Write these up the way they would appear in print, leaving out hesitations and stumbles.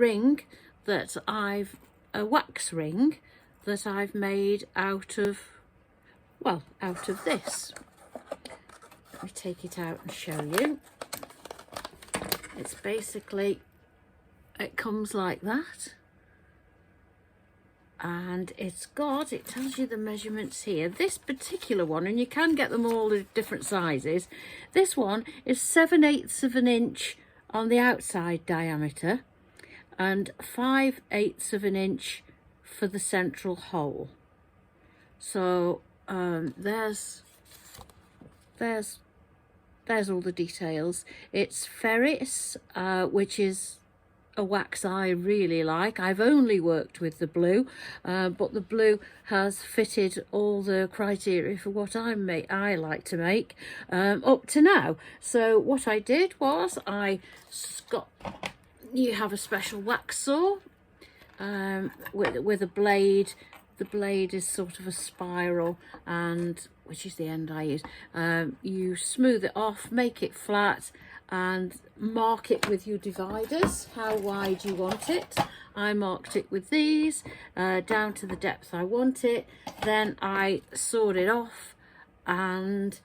ring that a wax ring that I've made out of, well, out of this. Let me take it out and show you. It's basically, it comes like that. And it tells you the measurements here. This particular one, and you can get them all in different sizes, this one is 7/8 of an inch on the outside diameter and 5/8 of an inch for the central hole. So there's all the details. It's ferrous, which is a wax I really like. I've only worked with the blue, but the blue has fitted all the criteria for what I like to make up to now. So what I did was you have a special wax saw with a blade. The blade is sort of a spiral, and which is the end I use. You smooth it off, make it flat, and mark it with your dividers, how wide you want it. I marked it with these down to the depth I want it. Then I sawed it off, and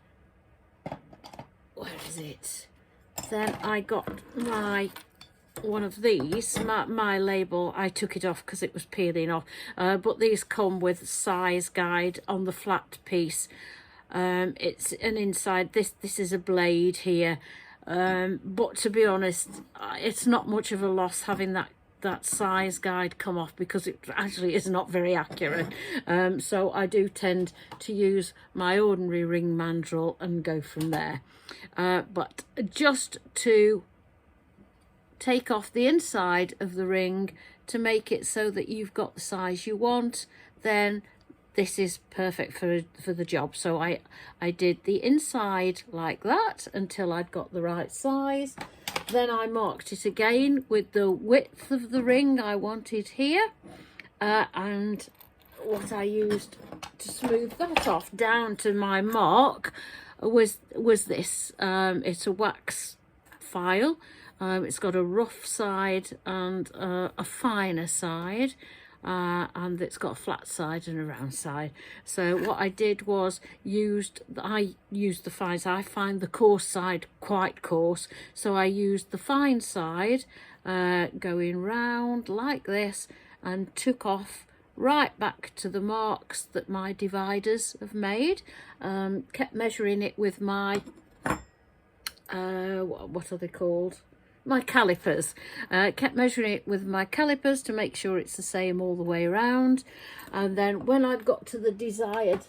where is it? Then I got one of these, my label. I took it off because it was peeling off, but these come with size guide on the flat piece. It's an inside, this is a blade here. But to be honest, it's not much of a loss having that size guide come off, because it actually is not very accurate. So I do tend to use my ordinary ring mandrel and go from there. But just to take off the inside of the ring to make it so that you've got the size you want, then this is perfect for the job. So I did the inside like that until I'd got the right size. Then I marked it again with the width of the ring I wanted here, and what I used to smooth that off down to my mark was this. It's a wax file. It's got a rough side and a finer side. And it's got a flat side and a round side. So what I did was I used the fine side. I find the coarse side quite coarse, so I used the fine side going round like this, and took off right back to the marks that my dividers have made. Kept measuring it with my what are they called? My calipers. Kept measuring it with my calipers to make sure it's the same all the way around. And then when I got to the desired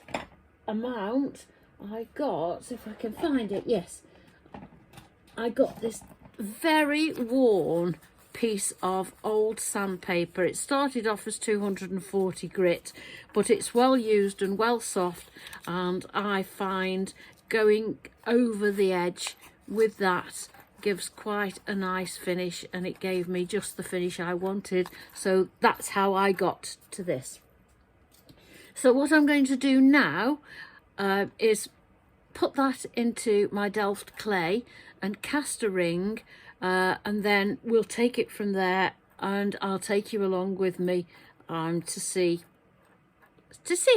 amount, I got, if I can find it, yes, I got this very worn piece of old sandpaper. It started off as 240 grit, but it's well used and well soft, and I find going over the edge with that gives quite a nice finish, and it gave me just the finish I wanted. So that's how I got to this. So what I'm going to do now is put that into my Delft Clay and cast a ring, and then we'll take it from there, and I'll take you along with me to see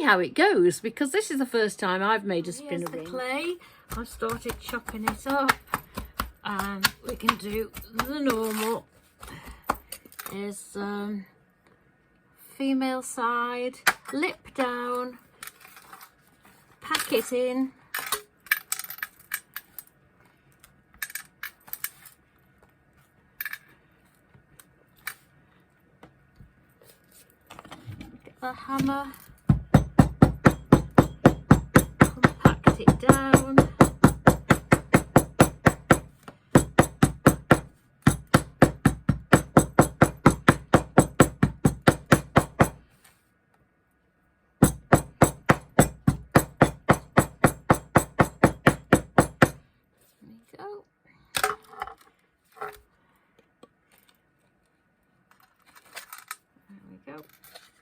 how it goes, because this is the first time I've made a spinner ring. Here's the clay. I've started chopping it up, and we can do the normal is female side, lip down, pack it in, get the hammer, compact it down.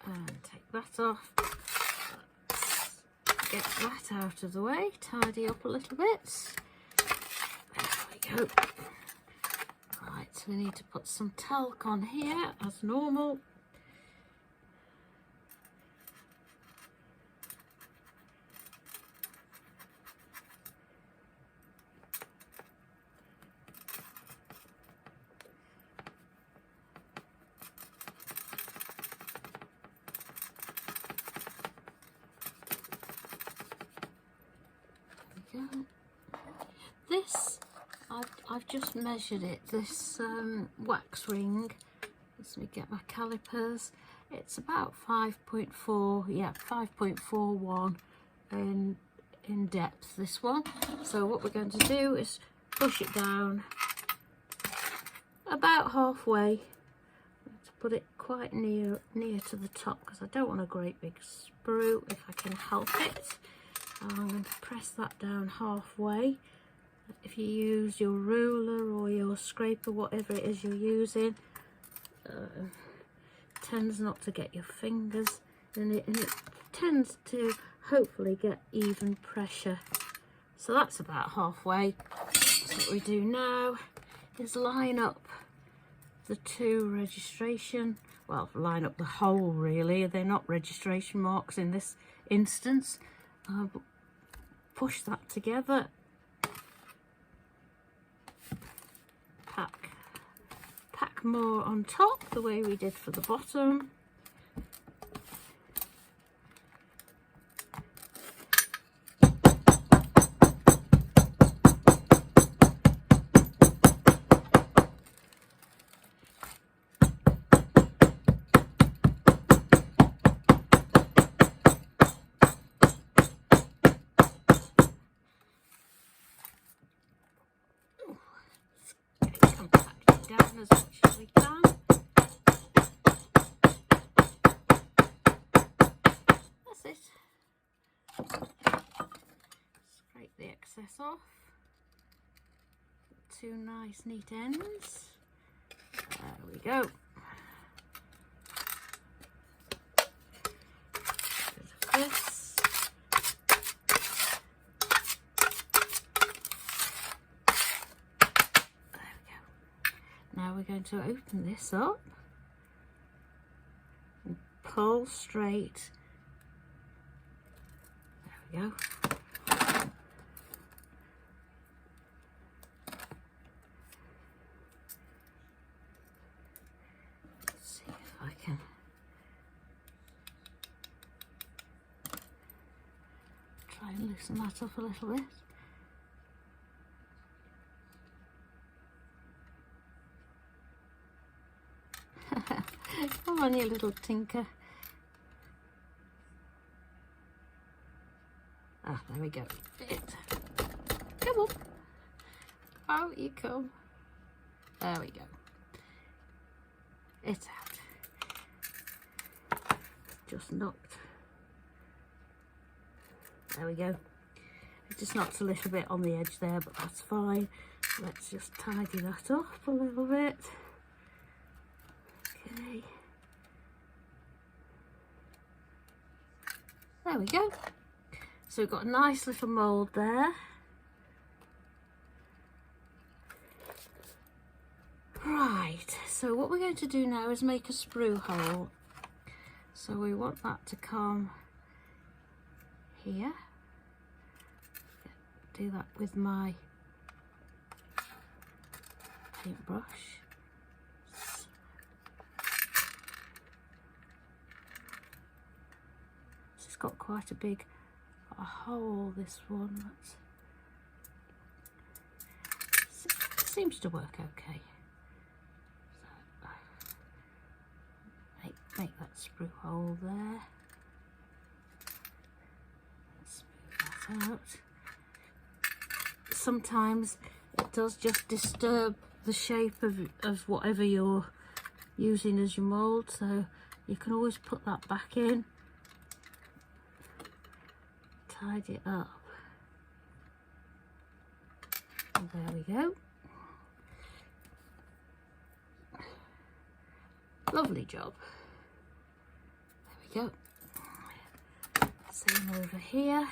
And take that off. Let's get that out of the way, tidy up a little bit. There we go. Right, so we need to put some talc on here as normal. This, I've just measured it, this wax ring, let me get my calipers, it's about 5.4, yeah, 5.41 in depth, this one. So what we're going to do is push it down about halfway, to put it quite near to the top, because I don't want a great big sprue if I can help it. I'm going to press that down halfway. If you use your ruler or your scraper, whatever it is you're using, tends not to get your fingers in it, and it tends to hopefully get even pressure. So that's about halfway. So what we do now is line up the two registration, well, line up the hole really, they're not registration marks in this instance. Push that together, pack more on top the way we did for the bottom. Down as much as we can. That's it. Scrape the excess off. Two nice neat ends. There we go. This. Now we're going to open this up and pull straight. There we go. Let's see if I can try and loosen that up a little bit. Come on, you little tinker. Ah, there we go. Come on. Out you come. There we go. It's out. Just knocked. There we go. It just knocks a little bit on the edge there, but that's fine. Let's just tidy that up a little bit. Okay. There we go. So we've got a nice little mould there. Right, so what we're going to do now is make a sprue hole. So we want that to come here. Do that with my paintbrush. It's got quite a big hole, this one. Seems to work okay. So, make that sprue hole there. Smooth that out. Sometimes it does just disturb the shape of whatever you're using as your mould, so you can always put that back in. Tidy it up. And there we go. Lovely job. There we go. Same over here.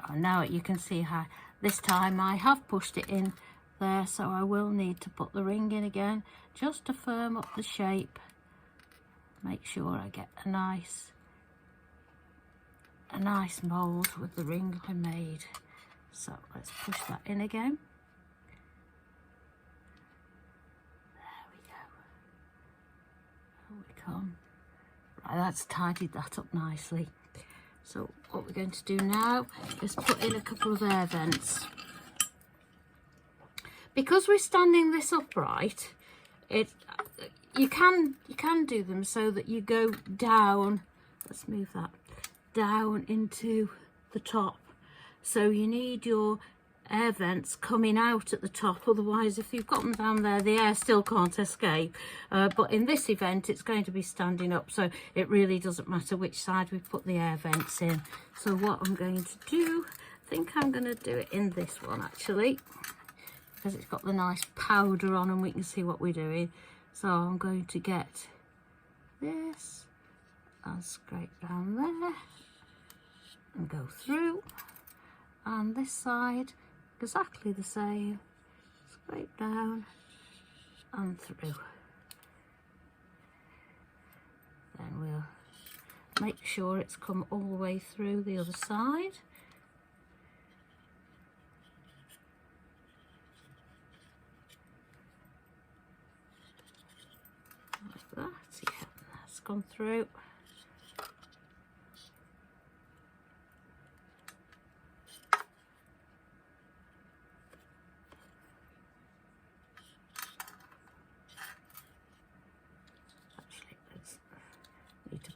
And now you can see how this time I have pushed it in there, so I will need to put the ring in again just to firm up the shape. Make sure I get a nice mould with the ring I made. So let's push that in again. There we go. There we come. Right, that's tidied that up nicely. So what we're going to do now is put in a couple of air vents. Because we're standing this upright, you can do them so that you go down. Let's move that down into the top. So you need your air vents coming out at the top, otherwise if you've got them down there the air still can't escape. But in this event it's going to be standing up, so it really doesn't matter which side we put the air vents in. So what I'm going to do, I think I'm going to do it in this one actually, because it's got the nice powder on and we can see what we're doing. So I'm going to get this and scrape down there and go through, and this side exactly the same, scrape down and through. Then we'll make sure it's come all the way through the other side. Like that, yeah, that's gone through.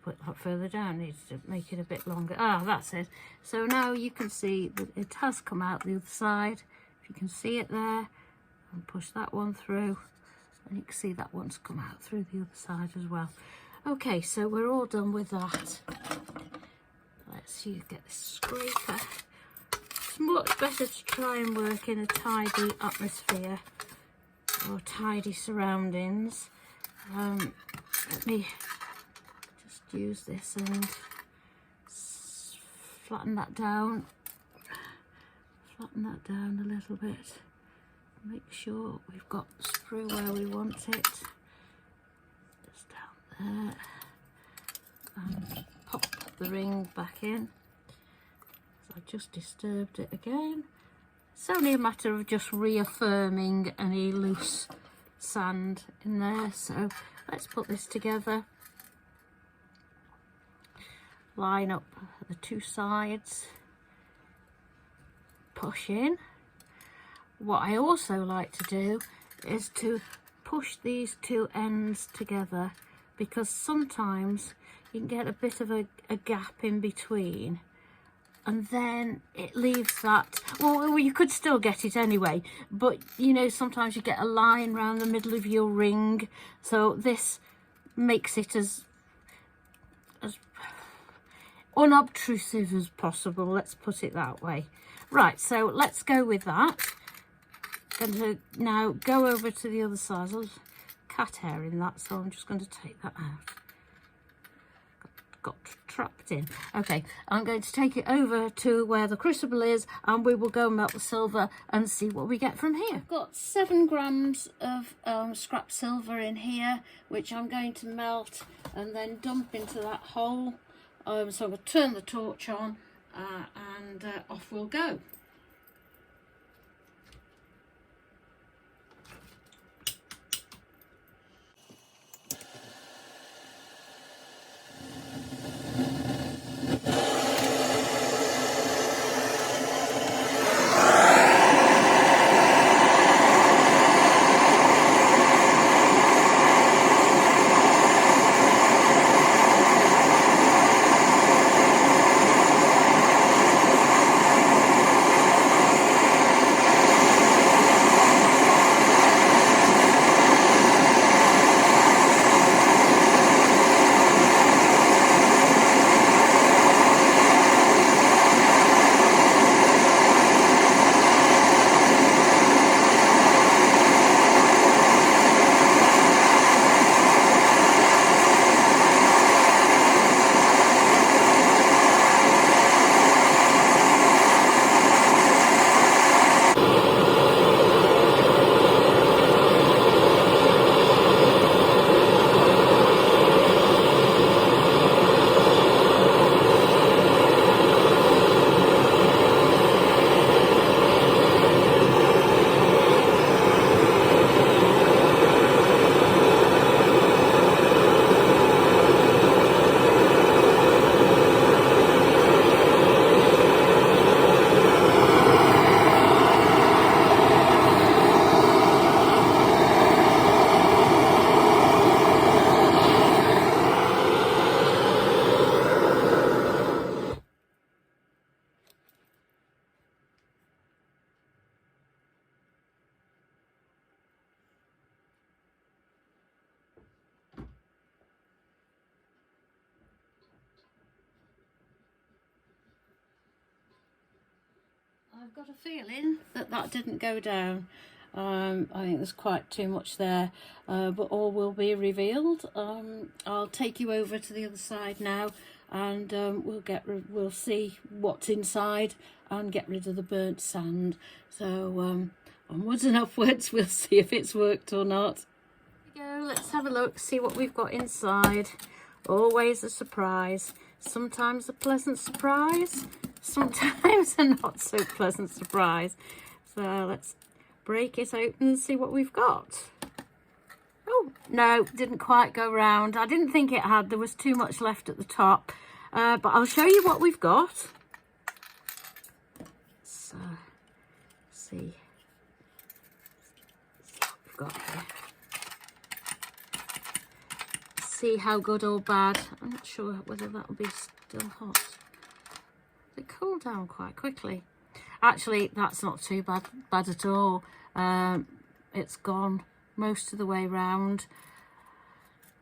Put that further down, needs to make it a bit longer. Ah, that's it. So now you can see that it has come out the other side. If you can see it there, and push that one through, and you can see that one's come out through the other side as well. Okay, so we're all done with that. Let's get this scraper. It's much better to try and work in a tidy atmosphere or tidy surroundings. Let me use this and flatten that down a little bit, make sure we've got the sprue where we want it, just down there, and pop the ring back in. So I just disturbed it again. It's only a matter of just reaffirming any loose sand in there. So let's put this together. Line up the two sides, push in. What I also like to do is to push these two ends together, because sometimes you can get a bit of a gap in between, and then it leaves that, well you could still get it anyway, but you know, sometimes you get a line around the middle of your ring, so this makes it as unobtrusive as possible, let's put it that way. Right, so let's go with that. Going to now go over to the other side. There's cat hair in that, so I'm just going to take that out. Got trapped in. Okay, I'm going to take it over to where the crucible is, and we will go melt the silver and see what we get from here. I've got 7 grams of scrap silver in here, which I'm going to melt and then dump into that hole. So I'm going to turn the torch on and off we'll go. I've got a feeling that that didn't go down. I think there's quite too much there, but all will be revealed. I'll take you over to the other side now, and we'll see what's inside and get rid of the burnt sand. So onwards and upwards, we'll see if it's worked or not. Here we go, let's have a look, see what we've got inside. Always a surprise. Sometimes a pleasant surprise, sometimes a not so pleasant surprise. So let's break it open and see what we've got. Oh no, didn't quite go round. I didn't think it had, there was too much left at the top, but I'll show you what we've got. So see what we've got here. See how good or bad. I'm not sure whether that will be still hot. It cooled down quite quickly. Actually, that's not too bad at all. It's gone most of the way round.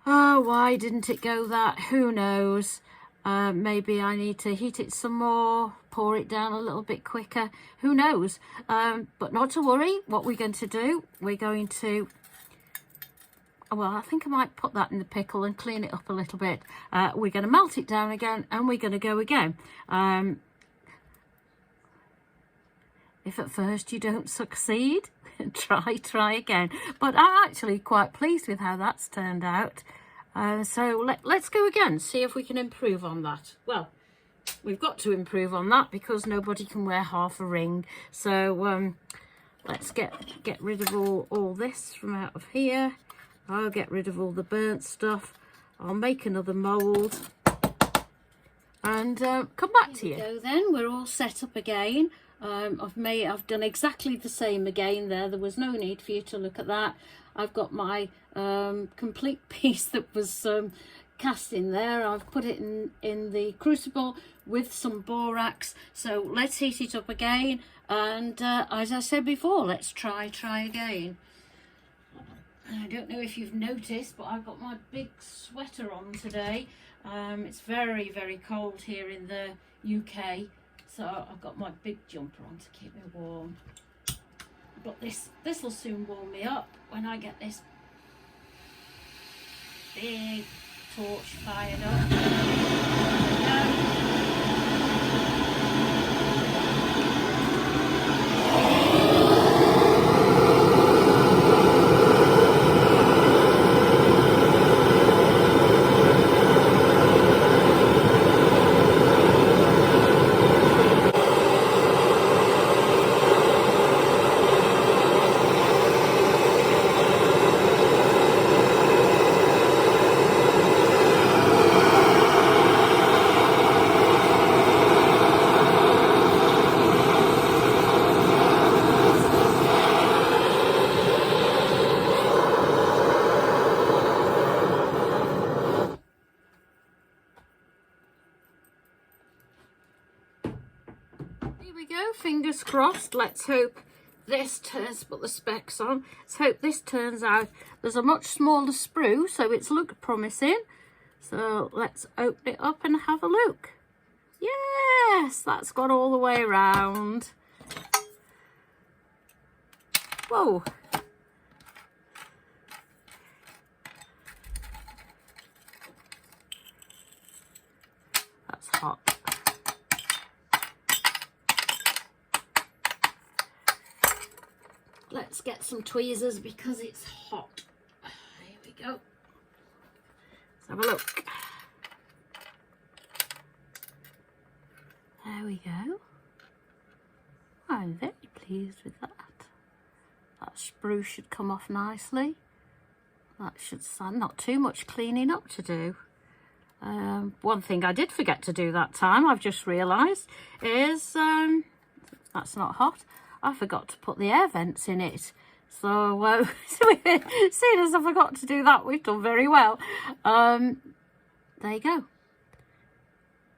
Oh, why didn't it go that? Who knows? Maybe I need to heat it some more, pour it down a little bit quicker. Who knows? But not to worry. What we're going to do, we're going to... Well, I think I might put that in the pickle and clean it up a little bit. We're going to melt it down again, and we're going to go again. If at first you don't succeed, try again. But I'm actually quite pleased with how that's turned out. So let's go again, see if we can improve on that. Well, we've got to improve on that because nobody can wear half a ring. So let's get rid of all this from out of here. I'll get rid of all the burnt stuff. I'll make another mould and come back to you. Here we go then, we're all set up again. I've done exactly the same again there. There was no need for you to look at that. I've got my complete piece that was cast in there. I've put it in the crucible with some borax. So let's heat it up again. And as I said before, let's try again. I don't know if you've noticed, but I've got my big sweater on today. It's very, very cold here in the UK. So I've got my big jumper on to keep me warm. But this will soon warm me up when I get this big torch fired up. There we go. Fingers crossed. Let's hope this turns, put the specs on. Let's hope this turns out. There's a much smaller sprue, so it's looked promising. So let's open it up and have a look. Yes, that's gone all the way around. Whoa. That's hot. Let's get some tweezers because it's hot. Here we go. Let's have a look. There we go. I'm very pleased with that. That sprue should come off nicely. That should stand, not too much cleaning up to do. One thing I did forget to do that time, I've just realised, is that's not hot. I forgot to put the air vents in it. So, seeing as I forgot to do that, we've done very well. There you go.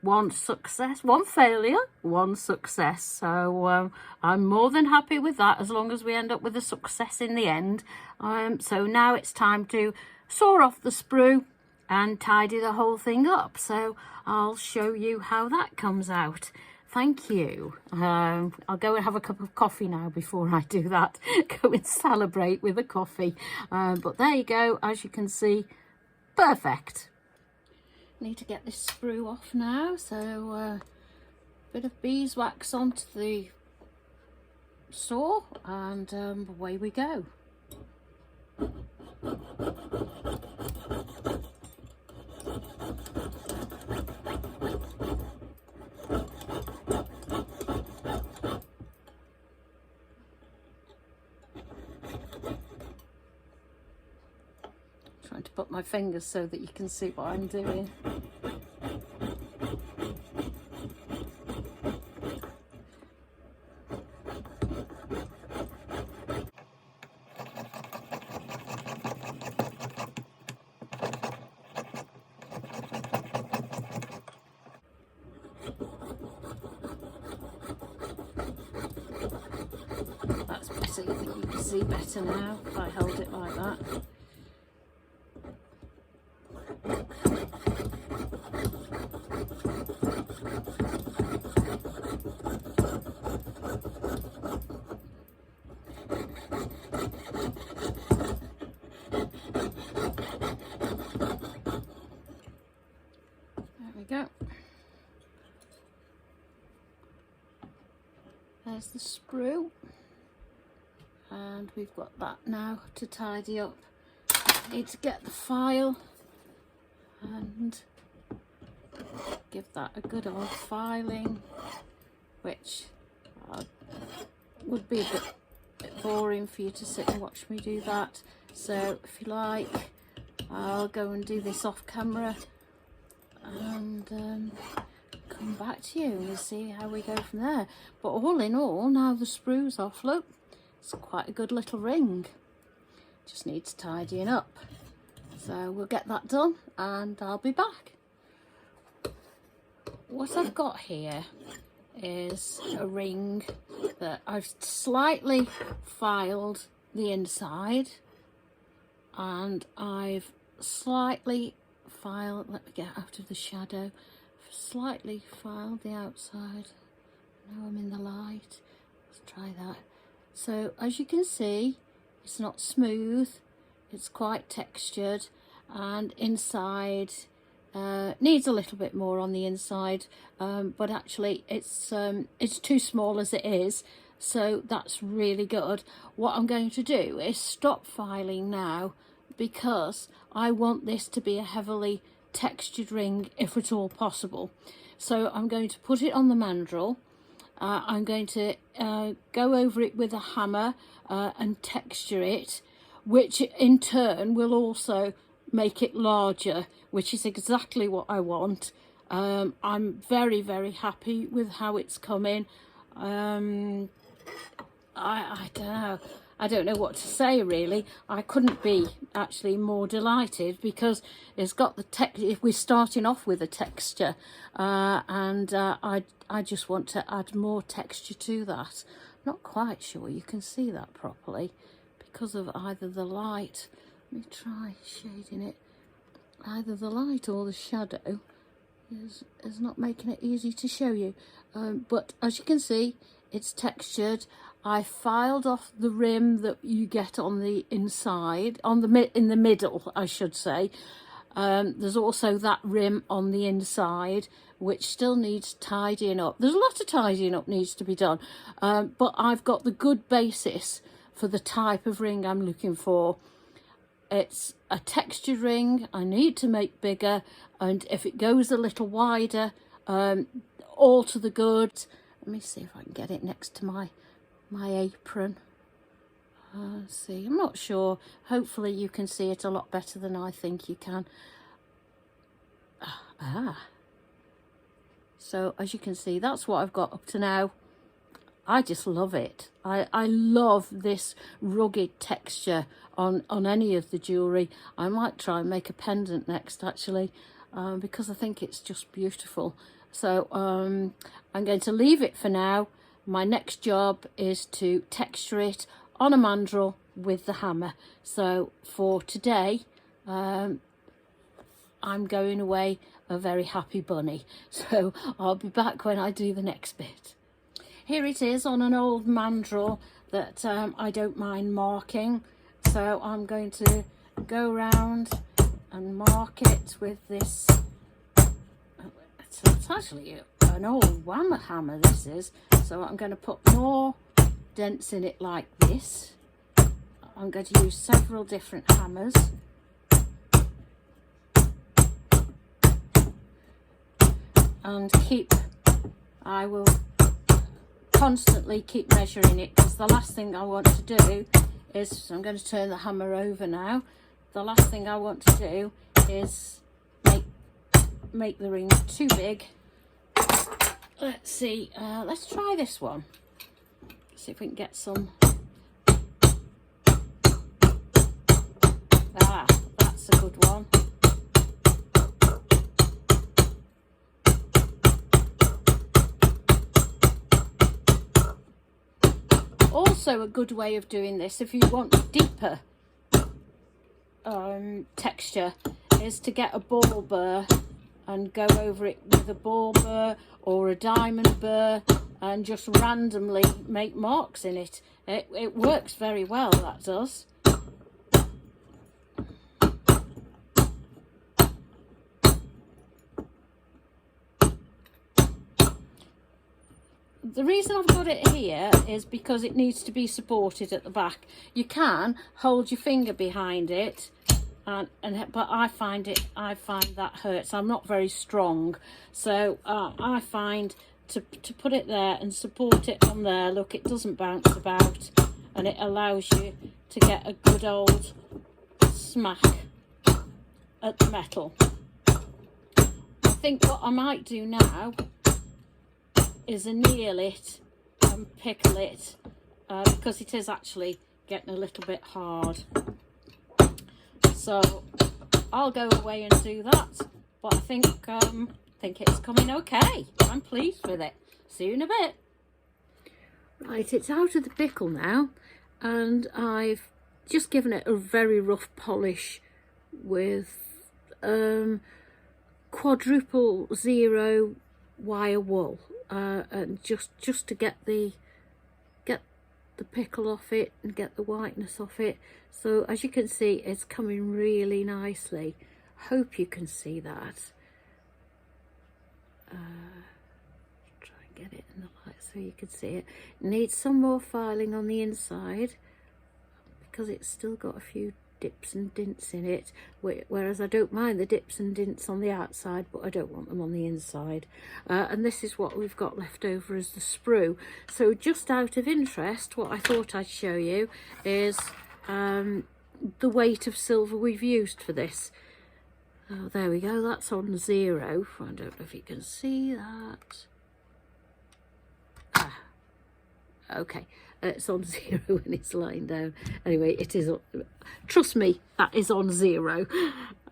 One success, one failure, one success. So, I'm more than happy with that as long as we end up with a success in the end. So now it's time to saw off the sprue and tidy the whole thing up. So I'll show you how that comes out. thank you. I'll go and have a cup of coffee now before I do that. Go and celebrate with a coffee. But there you go, as you can see, perfect. Need to get this sprue off now, so bit of beeswax onto the saw, and away we go. Trying to put my fingers so that you can see what I'm doing. That's better, I think you can see better now if I hold it like that. There we go. There's the sprue, and we've got that now to tidy up. Need to get the file and give that a good old filing, which would be a bit boring for you to sit and watch me do that. So if you like, I'll go and do this off camera and come back to you and we'll see how we go from there. But all in all, now the sprue's off, look, it's quite a good little ring. Just needs tidying up. So we'll get that done and I'll be back. What I've got here is a ring that I've slightly filed the inside, and I've slightly filed, let me get out of the shadow, slightly filed the outside. Now I'm in the light. Let's try that. So as you can see, it's not smooth, it's quite textured, and inside needs a little bit more on the inside, but actually it's too small as it is, so that's really good. What I'm going to do is stop filing now, because I want this to be a heavily textured ring if at all possible. So I'm going to put it on the mandrel. I'm going to go over it with a hammer and texture it, which in turn will also make it larger, which is exactly what I want. I'm very, very happy with how it's coming. I don't know. I don't know what to say really. I couldn't be actually more delighted, because it's got the we're starting off with a texture, and I just want to add more texture to that. I'm not quite sure you can see that properly because of either the light. Let me try shading it. Either the light or the shadow is not making it easy to show you. But as you can see, it's textured. I filed off the rim that you get on the inside, in the middle, I should say. There's also that rim on the inside, which still needs tidying up. There's a lot of tidying up needs to be done, but I've got the good basis for the type of ring I'm looking for. It's a textured ring. I need to make bigger, and if it goes a little wider, all to the good. Let me see if I can get it next to my apron. See, I'm not sure. Hopefully you can see it a lot better than I think you can. So as you can see, that's what I've got up to now. I just love it. I love this rugged texture on any of the jewellery. I might try and make a pendant next actually, because I think it's just beautiful. So I'm going to leave it for now. My next job is to texture it on a mandrel with the hammer. So for today, I'm going away a very happy bunny. So I'll be back when I do the next bit. Here it is on an old mandrel that I don't mind marking. So I'm going to go round and mark it with this. It's actually an old whammer hammer, this is. So I'm going to put more dents in it like this. I'm going to use several different hammers. And I will constantly keep measuring it, because the last thing I want to do is, so I'm going to turn the hammer over now. The last thing I want to do is make the ring too big. Let's see, let's try this one. See if we can get some. Ah, that's a good one. Also a good way of doing this, if you want deeper texture, is to get a ball burr and go over it with a ball burr or a diamond burr and just randomly make marks in it. It works very well, that does. The reason I've got it here is because it needs to be supported at the back. You can hold your finger behind it, but I find that hurts. I'm not very strong, so I find to put it there and support it on there. Look, it doesn't bounce about, and it allows you to get a good old smack at the metal. I think what I might do now is anneal it and pickle it, because it is actually getting a little bit hard. So I'll go away and do that, but I think it's coming okay. I'm pleased with it. See you in a bit. Right, it's out of the pickle now, and I've just given it a very rough polish with quadruple zero wire wool. And just to get the pickle off it and get the whiteness off it. So as you can see, it's coming really nicely. Hope you can see that. Try and get it in the light so you can see it. Needs some more filing on the inside because it's still got a few dips and dints in it, whereas I don't mind the dips and dints on the outside, but I don't want them on the inside. And this is what we've got left over as the sprue. So just out of interest, what I thought I'd show you is the weight of silver we've used for this. Oh, there we go, that's on 0. I don't know if you can see that. Okay, it's on 0 when it's lying down. Anyway, it is, trust me, that is on 0.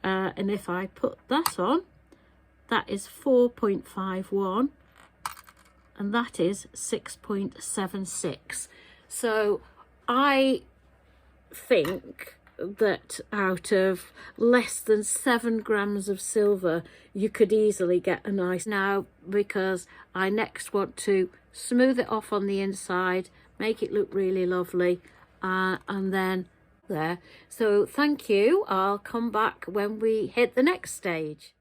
And if I put that on, that is 4.51, and that is 6.76. So I think that out of less than 7 grams of silver, you could easily get a nice. Now, because I next want to smooth it off on the inside, make it look really lovely, and then there. So thank you. I'll come back when we hit the next stage.